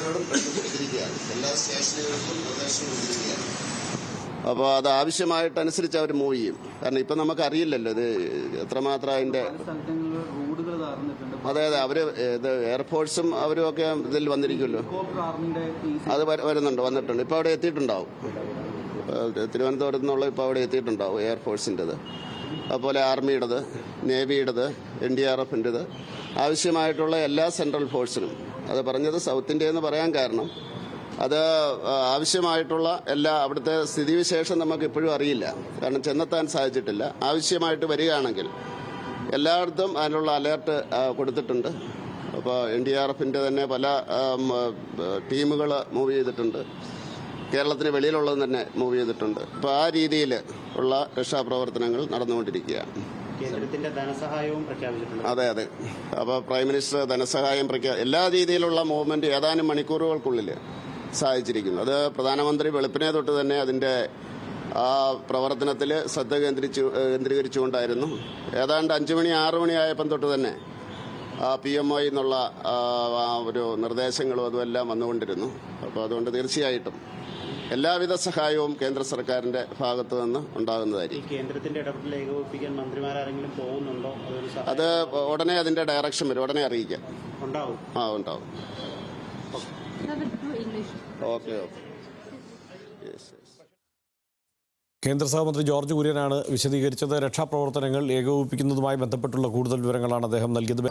നിർദ്ദേശങ്ങളോടും കൊടുത്തിരിക്കുകയാണ്. എല്ലാ സ്റ്റേഷനുകൾക്കും നിർദ്ദേശങ്ങൾ കൊടുത്തിരിക്കുകയാണ്. അപ്പോൾ അത് ആവശ്യമായിട്ടനുസരിച്ച് അവർ മൂവ് ചെയ്യും. കാരണം ഇപ്പം നമുക്കറിയില്ലല്ലോ ഇത് എത്രമാത്രം അതിൻ്റെ. അതെ അതെ, അവർ ഇത് എയർഫോഴ്സും അവരും ഒക്കെ ഇതിൽ വന്നിരിക്കുമല്ലോ. അത് വന്നിട്ടുണ്ട്. ഇപ്പോൾ അവിടെ എത്തിയിട്ടുണ്ടാവും. തിരുവനന്തപുരത്ത് നിന്നുള്ള ഇപ്പോൾ അവിടെ എത്തിയിട്ടുണ്ടാവും എയർഫോഴ്സിൻ്റെത്, അതുപോലെ ആർമിയുടേത്, നേവിയുടേത്, NDRFൻ്റെത്, ആവശ്യമായിട്ടുള്ള എല്ലാ സെൻട്രൽ ഫോഴ്സിനും. അത് പറഞ്ഞത് സൗത്ത് ഇന്ത്യ എന്ന് പറയാൻ കാരണം അത് ആവശ്യമായിട്ടുള്ള എല്ലാ അവിടുത്തെ സ്ഥിതിവിശേഷം നമുക്ക് ഇപ്പോഴും അറിയില്ല. കാരണം ചെന്നെത്താൻ സാധിച്ചിട്ടില്ല. ആവശ്യമായിട്ട് വരികയാണെങ്കിൽ എല്ലായിടത്തും അതിനുള്ള അലേർട്ട് കൊടുത്തിട്ടുണ്ട്. അപ്പോൾ NDRFൻ്റെ തന്നെ പല ടീമുകൾ മൂവ് ചെയ്തിട്ടുണ്ട്. കേരളത്തിന് വെളിയിലുള്ളത് തന്നെ മൂവ് ചെയ്തിട്ടുണ്ട്. അപ്പോൾ ആ രീതിയിൽ ഉള്ള രക്ഷാപ്രവർത്തനങ്ങൾ നടന്നുകൊണ്ടിരിക്കുകയാണ്. കേന്ദ്രത്തിന്റെ ധനസഹായവും പ്രഖ്യാപിച്ചിട്ടുണ്ട്. അതെ അതെ. അപ്പോൾ പ്രൈം മിനിസ്റ്റർ ധനസഹായം എല്ലാ രീതിയിലുള്ള മൂവ്മെന്റ് ഏതാനും മണിക്കൂറുകൾക്കുള്ളിൽ സാധിച്ചിരിക്കുന്നു. അത് പ്രധാനമന്ത്രി വെളുപ്പിനെ തൊട്ട് തന്നെ അതിൻ്റെ ആ പ്രവർത്തനത്തിൽ ശ്രദ്ധ കേന്ദ്രീകരിച്ചുകൊണ്ടായിരുന്നു. ഏതാണ്ട് 5 മണി 6 മണി ആയപ്പം തൊട്ട് തന്നെ PMO എന്നുള്ള ഒരു നിർദ്ദേശങ്ങളും അതുമെല്ലാം വന്നുകൊണ്ടിരുന്നു. അപ്പോൾ അതുകൊണ്ട് തീർച്ചയായിട്ടും എല്ലാവിധ സഹായവും കേന്ദ്ര സർക്കാരിന്റെ ഭാഗത്തു നിന്ന് ഉണ്ടാകുന്നതായിരിക്കും. കേന്ദ്രത്തിന്റെ ഇടപെടൽ ഏകോപിപ്പിക്കാൻ മന്ത്രിമാരെങ്കിലും പോകുന്നുണ്ടോ? അത് ഉടനെ അതിന്റെ ഡയറക്ഷൻ വരും, ഉടനെ അറിയിക്കാം. ഉണ്ടാവും. ഉണ്ടാവും. ഓക്കെ. കേന്ദ്ര സഹമന്ത്രി ജോർജ് കുര്യനാണ് വിശദീകരിച്ചത്. രക്ഷാപ്രവർത്തനങ്ങൾ ഏകോപിപ്പിക്കുന്നതുമായി ബന്ധപ്പെട്ടുള്ള കൂടുതൽ വിവരങ്ങളാണ് അദ്ദേഹം നൽകിയത്.